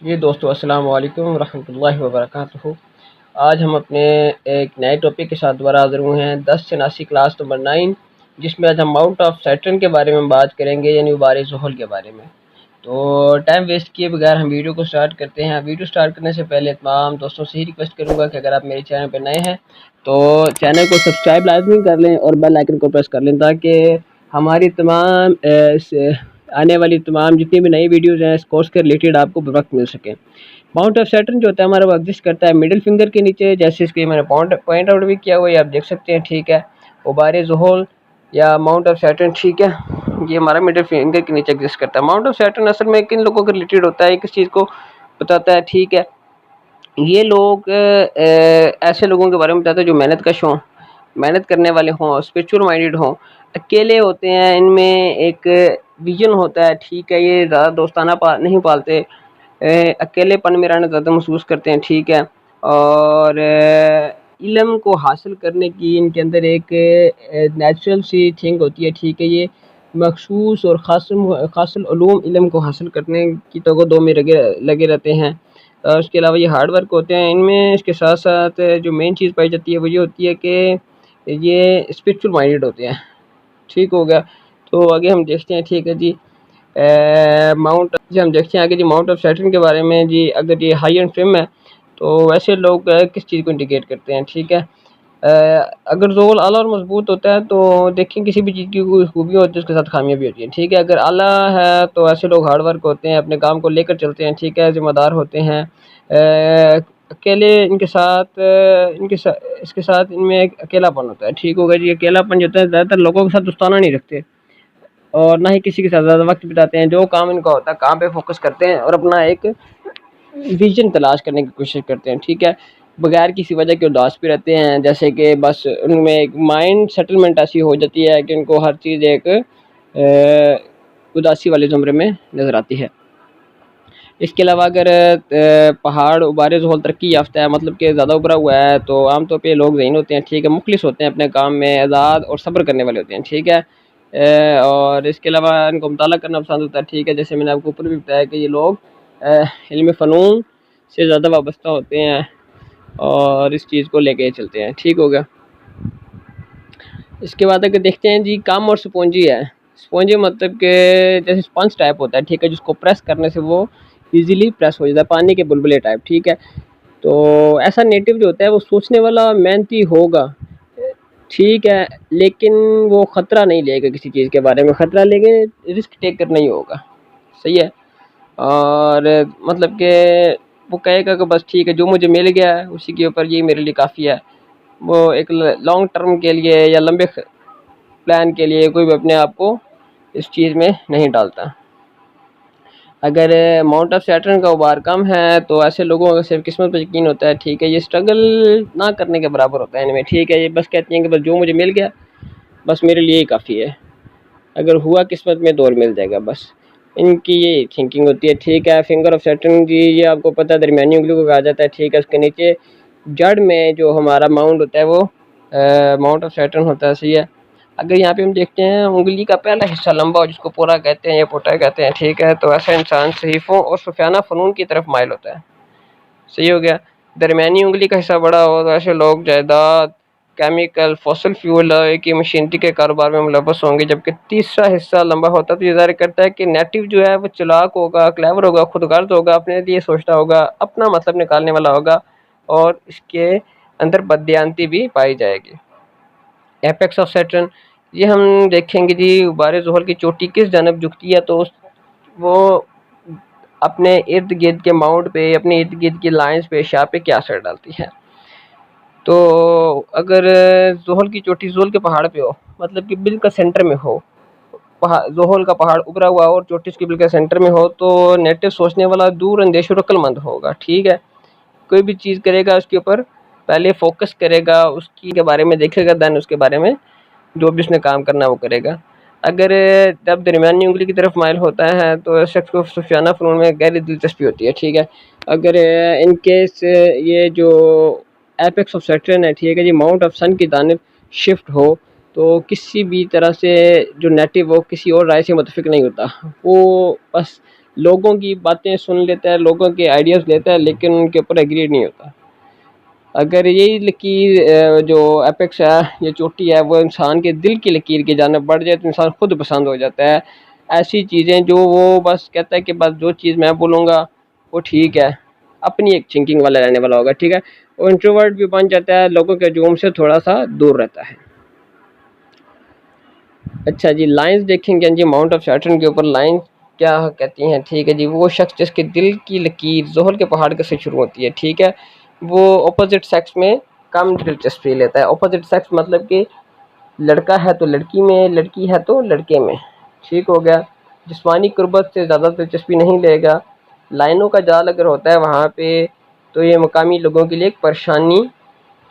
जी दोस्तों, अस्सलाम वालेकुम रहमतुल्लाहि व बरकातुहू। आज हम अपने एक नए टॉपिक के साथ दोबारा हाज़िर हुए हैं 10 से 89 क्लास नंबर 9, जिसमें आज हम माउंट ऑफ सैटर्न के बारे में बात करेंगे, यानी गुब्बारे ज़ुहल के बारे में। तो टाइम वेस्ट किए बगैर हम वीडियो को स्टार्ट करते हैं। वीडियो स्टार्ट करने से पहले तमाम दोस्तों से ही रिक्वेस्ट करूँगा कि अगर आप मेरे चैनल पर नए हैं तो चैनल को सब्सक्राइब लाजमी कर लें और बेल आइकन को प्रेस कर लें, ताकि हमारी तमाम आने वाली तमाम जितनी भी नई वीडियोज़ हैं इस कोर्स के रिलेटेड आपको बर वक्त मिल सकें। माउंट ऑफ सैटर्न जो होता है हमारा, वो एग्जिस्ट करता है मिडिल फिंगर के नीचे, जैसे इसके मैंने पॉइंट आउट भी किया हुआ है, आप देख सकते हैं। ठीक है, गुब्बारे ज़ुहल या माउंट ऑफ सैटर्न, ठीक है, ये हमारा मिडिल फिंगर के नीचे एग्जिस्ट करता है। माउंट ऑफ सैटर्न असल में किन लोगों के रिलेटेड होता है, किस चीज़ को बताता है? ठीक है, ये लोग ऐसे लोगों के बारे में बताते हैं जो मेहनत कश हों, मेहनत करने वाले हों, स्पिरिचुअल माइंडेड हों, अकेले होते हैं, इनमें एक विजन होता है। ठीक है, ये ज़्यादा दोस्ताना नहीं पालते, अकेलेपन में रहना ज़्यादा महसूस करते हैं। ठीक है, और इल्म को हासिल करने की इनके अंदर एक नेचुरल सी थिंग होती है। ठीक है, ये मखसूस और खासल उलूम इल्म को हासिल करने की तगदो में लगे रहते हैं। उसके अलावा ये हार्ड वर्क होते हैं इनमें। इसके साथ साथ जो मेन चीज़ पाई जाती है वो ये होती है कि ये स्पिरिचुअल माइंडेड होते हैं। ठीक हो गया, तो आगे हम देखते हैं। ठीक है जी, हम देखते हैं आगे जी माउंट ऑफ सैटर्न के बारे में जी। अगर ये हाई एंड फ्रेम है तो वैसे लोग किस चीज़ को इंडिकेट करते हैं? ठीक है, अगर ज़ोल आला और मजबूत होता है तो देखिए किसी भी चीज़ की कोई खूबी होती है उसके साथ खामियां भी होती है। ठीक है, अगर आला है तो ऐसे लोग हार्ड वर्क होते हैं, अपने काम को लेकर चलते हैं। ठीक है, जिम्मेदार होते हैं। अकेले इसके साथ इनमें एक अकेलापन होता है। ठीक होगा जी, अकेलापन जो होता है ज़्यादातर लोगों के साथ दोस्ताना नहीं रखते और ना ही किसी के साथ ज़्यादा वक्त बिताते हैं। जो काम इनका होता है काम पे फोकस करते हैं और अपना एक विजन तलाश करने की कोशिश करते हैं। ठीक है, बगैर किसी वजह के उदास भी रहते हैं, जैसे कि बस उनमें एक माइंड सेटलमेंट ऐसी हो जाती है कि उनको हर चीज़ एक उदासी वाले ज़ुमरे में नज़र आती है। इसके अलावा अगर पहाड़ उबारे ज़ोहल तरक्की याफ्ता है, मतलब कि ज़्यादा उभरा हुआ है, तो आमतौर पे लोग ज़हीन होते हैं। ठीक है, मुखलिस होते हैं अपने काम में, आज़ाद और सब्र करने वाले होते हैं। ठीक है, और इसके अलावा इनको मुताला करना पसंद होता है। ठीक है, जैसे मैंने आपको ऊपर भी बताया कि ये लोग इल्म फ़नून से ज़्यादा वाबस्ता होते हैं और इस चीज़ को लेके चलते हैं। ठीक हो गया, इसके बाद अगर देखते हैं जी काम और स्पॉन्जी है। स्पॉन्जी मतलब कि जैसे स्पंज टाइप होता है। ठीक है, जिसको प्रेस करने से वो इजीली प्रेस हो जाता है, पानी के बुलबुले टाइप। ठीक है, तो ऐसा नेटिव जो होता है वो सोचने वाला, मेहनती होगा। ठीक है, लेकिन वो ख़तरा नहीं लेगा किसी चीज़ के बारे में, ख़तरा लेके रिस्क टेक करना ही होगा। सही है, और मतलब कि वो कहेगा कि बस ठीक है, जो मुझे मिल गया है उसी के ऊपर ये मेरे लिए काफ़ी है। वो एक लॉन्ग टर्म के लिए या लंबे प्लान के लिए कोई भी अपने आप को इस चीज़ में नहीं डालता। अगर माउंट ऑफ सैटर्न का उबार कम है तो ऐसे लोगों का सिर्फ किस्मत पर यकीन होता है। ठीक है, ये स्ट्रगल ना करने के बराबर होता है इनमें। ठीक है, ये बस कहती हैं कि बस जो मुझे मिल गया बस मेरे लिए ही काफ़ी है, अगर हुआ किस्मत में तो और मिल जाएगा, बस इनकी ये थिंकिंग होती है। ठीक है, फिंगर ऑफ सैटर्न जी, ये आपको पता है दरमियानी उंगली को कहा जाता है। ठीक है, उसके नीचे जड़ में जो हमारा माउंट होता है वो माउंट ऑफ सैटर्न होता है। सही है, अगर यहाँ पे हम देखते हैं उंगली का पहला हिस्सा लंबा हो जिसको पोरा कहते हैं या पोटा कहते हैं। ठीक है, तो ऐसा इंसान सहीफ़ों और सुफियाना फ़नून की तरफ माइल होता है। सही हो गया, दरमियानी उंगली का हिस्सा बड़ा हो तो ऐसे लोग जायदाद, केमिकल, फॉसिल फ्यूल की मशीनरी के कारोबार में मुलव्वस होंगे। जबकि तीसरा हिस्सा लंबा होता है तो ये ज़ाहिर करता है कि नेटिव जो है वो चालाक होगा, क्लेवर होगा, खुदगर्ज होगा, अपने लिए सोचता होगा, अपना मतलब निकालने वाला होगा और इसके अंदर बददियानती भी पाई जाएगी। एपेक्स ऑफ सैटर्न, ये हम देखेंगे जी गुब्बारे ज़ोहल की चोटी किस जानब झुकती है, तो वो अपने इर्द गिर्द के माउंट पे, अपने इर्द गिर्द की लाइंस पे, शाह पे क्या असर डालती है। तो अगर ज़ोहल की चोटी ज़ोहल के पहाड़ पे हो, मतलब कि बिल्कुल सेंटर में हो, ज़ोहल का पहाड़ उभरा हुआ और चोटी उसके बिल्कुल सेंटर में हो, तो नेटिव सोचने वाला, दूर अंदेश और अक्लमंद होगा। ठीक है, कोई भी चीज़ करेगा उसके ऊपर पहले फोकस करेगा, उसकी के बारे में देखेगा, देन उसके बारे में जो भी उसने काम करना है वो करेगा। अगर जब दरमियानी उंगली की तरफ माइल होता है तो शख्स को सूफियाना फ़नून में गहरी दिलचस्पी होती है। ठीक है, अगर इन केस ये जो एपेक्स ऑफ सैटर्न है, ठीक है जी, माउंट ऑफ सन की जानिब शिफ्ट हो तो किसी भी तरह से जो नेटिव हो किसी और राय से मुतफिक नहीं होता, वो बस लोगों की बातें सुन लेता है, लोगों के आइडियाज़ लेता है, लेकिन उनके ऊपर एग्री नहीं होता। अगर यही लकीर जो एपेक्स है, ये चोटी है, वो इंसान के दिल की लकीर की जानिब बढ़ जाए तो इंसान खुद पसंद हो जाता है। ऐसी चीज़ें जो वो बस कहता है कि बस जो चीज़ मैं बोलूँगा वो ठीक है, अपनी एक थिंकिंग वाला रहने वाला होगा, ठीक है। वो इंट्रोवर्ट भी बन जाता है, लोगों के हजूम से थोड़ा सा दूर रहता है। अच्छा जी, लाइंस देखेंगे जी, माउंट ऑफ सैटर्न के ऊपर लाइन क्या कहती हैं, ठीक है जी। वो शख्स जिसके दिल की लकीर ज़ोहल के पहाड़ से शुरू होती है, ठीक है, वो अपोजिट सेक्स में कम दिलचस्पी लेता है। अपोजिट सेक्स मतलब कि लड़का है तो लड़की में, लड़की है तो लड़के में, ठीक हो गया। जिस्मानी कुर्बत से ज़्यादा दिलचस्पी नहीं लेगा। लाइनों का जाल अगर होता है वहाँ पे तो ये मकामी लोगों के लिए एक परेशानी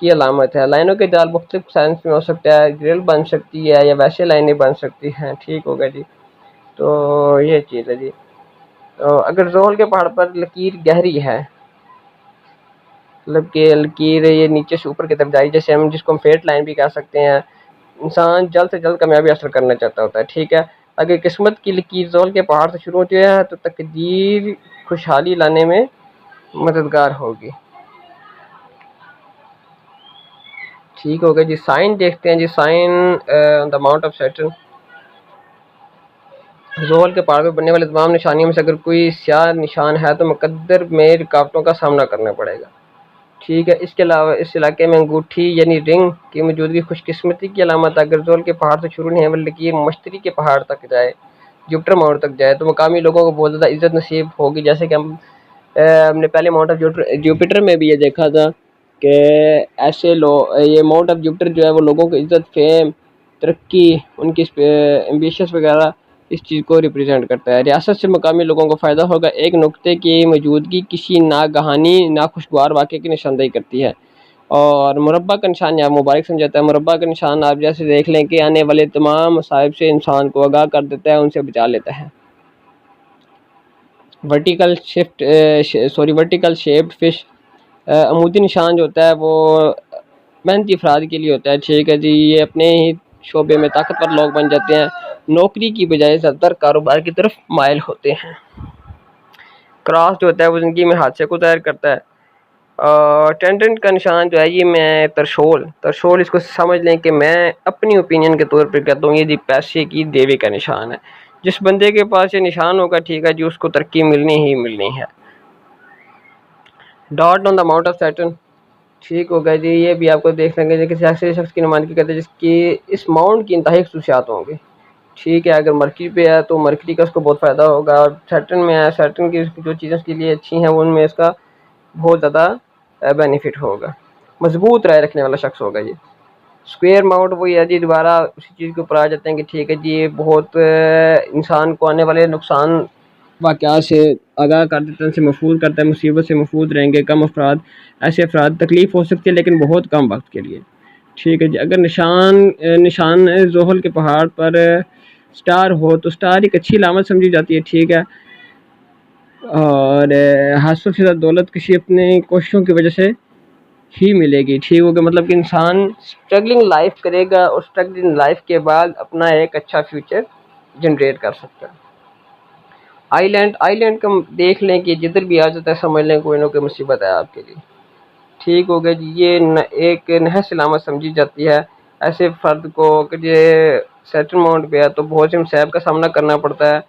की अलामत है। लाइनों के जाल मुख्तलिफ साइज़ में हो सकता है, ग्रिल बन सकती है या वैसे लाइनें बन सकती हैं, ठीक हो गया जी। तो ये चीज़ है जी। तो अगर ज़ोहल के पहाड़ पर लकीर गहरी है, मतलब कि लकीर ये नीचे से ऊपर की तरफ जा रही, जैसे हम जिसको हम फेट लाइन भी कह सकते हैं, इंसान जल्द से जल्द कामयाबी हासिल करना चाहता होता है, ठीक है। अगर किस्मत की लकीर ज़ोहल के पहाड़ से शुरू होती है तो तकदीर खुशहाली लाने में मददगार होगी, ठीक हो गया जी। साइन देखते हैं जी, sign the mount of Saturn. ज़ोहल के पहाड़ पर बनने वाले तमाम निशानियों में से अगर कोई स्याह निशान है तो मुकद्दर में रुकावटों का सामना करना पड़ेगा, ठीक है। इसके अलावा इस इलाके में अंगूठी यानी रिंग की मौजूदगी खुशकिस्मती की अलामत है। अगर ज़ोहल के पहाड़ से शुरू नहीं है बल्कि मश्तरी के पहाड़ तक जाए, जुपिटर माउंट तक जाए, तो मकामी लोगों को बहुत ज़्यादा इज्जत नसीब होगी। जैसे कि हमने पहले माउंट ऑफ जुपिटर में भी ये देखा था कि ऐसे लोग, ये माउंट ऑफ जुपिटर जो है वो लोगों को इज्जत, फेम, तरक्की, उनकी एम्बिशंस वगैरह इस चीज़ को रिप्रेजेंट करता है। रियासत से मकामी लोगों को फ़ायदा होगा। एक नुक्ते की मौजूदगी किसी नागहानी नाखुशगवार वाक़े की निशानदेही करती है। और मुरब्बा का निशान यहाँ मुबारक समझाता है। मुरब्बा का निशान आप जैसे देख लें कि आने वाले तमाम मसाइब से इंसान को आगाह कर देता है, उनसे बचा लेता है। वर्टिकल शेप्ड फिश, अमूदी निशान जो होता है वो मेहनती अफराद के लिए होता है, ठीक है जी। ये अपने ही शोबे में ताकतवर लोग बन जाते हैं, नौकरी की बजाय ज़्यादातर कारोबार की तरफ माइल होते हैं। क्रॉस जो होता है वो ज़िंदगी में हादसे को ज़ाहिर करता है। टेंडेंट का निशान जो है ये मैं तरशोल इसको समझ लें कि मैं अपनी ओपिनियन के तौर पर कहता हूँ, ये जी पैसे की देवी का निशान है। जिस बंदे के पास ये निशान होगा, ठीक है जी, उसको तरक्की मिलनी ही मिलनी है। Dot on the mount of Saturn, ठीक हो गया जी। ये भी आपको देख लेंगे किसी ऐसे शख्स की नुमाइंदगी करते हैं जिसकी इस माउंट की इंतहाई खसूसियात होंगी, ठीक है। अगर मरकरी पे है तो मरकरी का उसको बहुत फ़ायदा होगा, और सैटर्न में है, सैटर्न की जो चीज़ें उसके लिए अच्छी हैं उनमें इसका बहुत ज़्यादा बेनिफिट होगा। मजबूत राय रखने वाला शख्स होगा जी। स्क्वायर माउंट वही है जी, दोबारा उसी चीज़ के ऊपर आ जाते हैं कि ठीक है जी, ये बहुत इंसान को आने वाले नुकसान वाक़यात से आगाह कर देता है, उनसे महफूज करता है, मुसीबत से महफूज रहेंगे कम अफराद। ऐसे अफराद तकलीफ़ हो सकती है लेकिन बहुत कम वक्त के लिए, ठीक है जी। अगर निशान ज़ोहल के पहाड़ पर स्टार हो तो स्टार एक अच्छी अलामत समझी जाती है, ठीक है। और हासिल शुदा दौलत किसी अपनी कोशिशों की वजह से ही मिलेगी, ठीक होगा। मतलब कि इंसान स्ट्रगलिंग लाइफ करेगा और स्ट्रगलिंग लाइफ के बाद अपना एक अच्छा फ्यूचर जनरेट कर सकता है। आइलैंड का देख लें कि जिधर भी आ जाता है समझ लें कोई ना कोई मुसीबत है आपके लिए, ठीक हो गया जी। ये एक नहस अलामत समझी जाती है ऐसे फ़र्द को कि ये सैटर्न माउंट पे है तो बहुत से मसाइब का सामना करना पड़ता है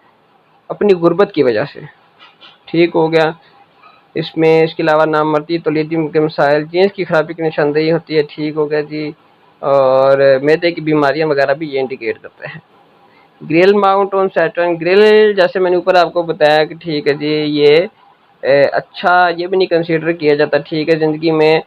अपनी गुर्बत की वजह से, ठीक हो गया। इसमें इसके अलावा नामर्दी, तौलीदी के मसाइल, जीन्स की खराबी की निशानदेही होती है, ठीक हो गया जी। और मैदे की बीमारियां वगैरह भी ये इंडिकेट करते हैं। Grill mount on Saturn, grill जैसे मैंने ऊपर आपको बताया कि ठीक है जी, ये अच्छा ये भी नहीं कंसीडर किया जाता, ठीक है। ज़िंदगी में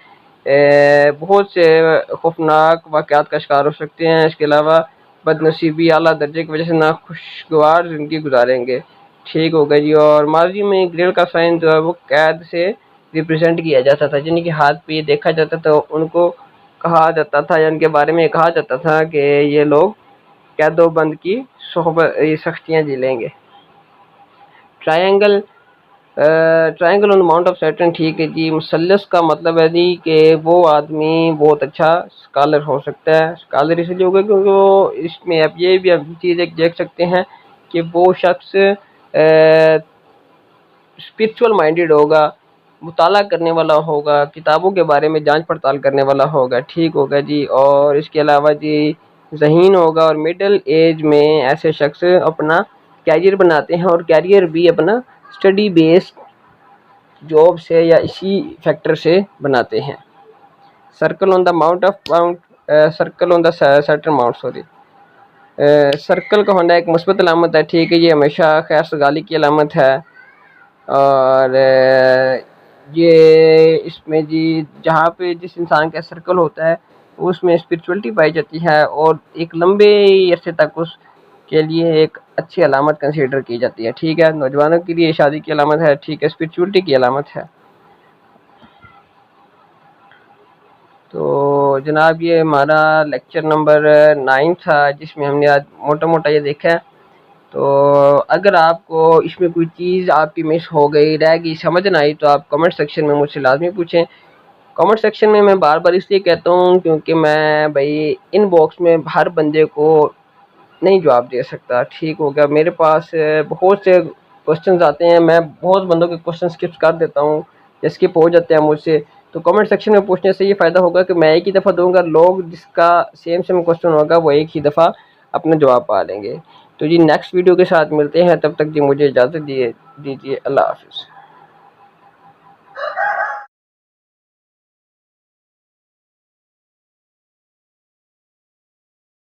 बहुत से खौफनाक वाक़यात का शिकार हो सकते हैं। इसके अलावा बदनसीबी, आला दर्जे की वजह से नाखुशगवार ज़िंदगी गुजारेंगे, ठीक हो गया जी। और माजी में ग्रिल का साइन जो है वो कैद से रिप्रेजेंट किया जाता था, जिनके हाथ पे देखा जाता था उनको कहा जाता था या उनके बारे में कहा जाता था कि ये लोग कैदोबंद की सोहबत ये सख्तियाँ झेलेंगे। Triangle triangle on mount of Saturn, ठीक है जी। मुसल्लस का मतलब है जी कि वो आदमी बहुत अच्छा स्कॉलर हो सकता है। स्कॉलर इसलिए होगा क्योंकि वो इसमें आप ये भी आप चीज़ एक देख सकते हैं कि वो शख्स स्पिरिचुअल माइंडेड होगा, मुताला करने वाला होगा, किताबों के बारे में जांच पड़ताल करने वाला होगा, ठीक होगा जी। और इसके अलावा जी ज़हीन होगा, और मिडिल एज में ऐसे शख्स अपना कैरियर बनाते हैं, और कैरियर भी अपना स्टडी बेस्ड जॉब से या इसी फैक्टर से बनाते हैं। Circle on the mount of mount circle on the certain mount, sorry, circle का होना एक मुस्बत अलामत है, ठीक है, ये हमेशा खैर सगाली की अलामत है। और ये इसमें जी जहाँ पे जिस इंसान का सर्कल होता है उसमें स्पिरिचुअलिटी पाई जाती है, और एक लंबे अरसे तक उसके लिए एक अच्छी अलामत कंसीडर की जाती है, ठीक है। नौजवानों के लिए शादी की अलामत है, ठीक है, स्पिरिचुअलिटी की अलामत है। तो जनाब ये हमारा लेक्चर नंबर 9 था, जिसमें हमने आज मोटा मोटा ये देखा है। तो अगर आपको इसमें कोई चीज़ आपकी मिस हो गई, रह गई, समझ ना आई, तो आप कमेंट सेक्शन में मुझसे लाजमी पूछें। कमेंट सेक्शन में मैं बार बार इसलिए कहता हूँ क्योंकि मैं भाई इन बॉक्स में हर बंदे को नहीं जवाब दे सकता, ठीक हो गया। मेरे पास बहुत से क्वेश्चंस आते हैं, मैं बहुत बंदों के क्वेश्चन स्किप कर देता हूँ, स्किप हो जाते हैं मुझसे। तो कमेंट सेक्शन में पूछने से ये फ़ायदा होगा कि मैं एक ही दफ़ा दूंगा, लोग जिसका सेम सेम क्वेश्चन होगा वो एक ही दफ़ा अपना जवाब पा लेंगे। तो जी नेक्स्ट वीडियो के साथ मिलते हैं, तब तक जी मुझे इजाज़त दीजिए। अल्लाह हाफिज़।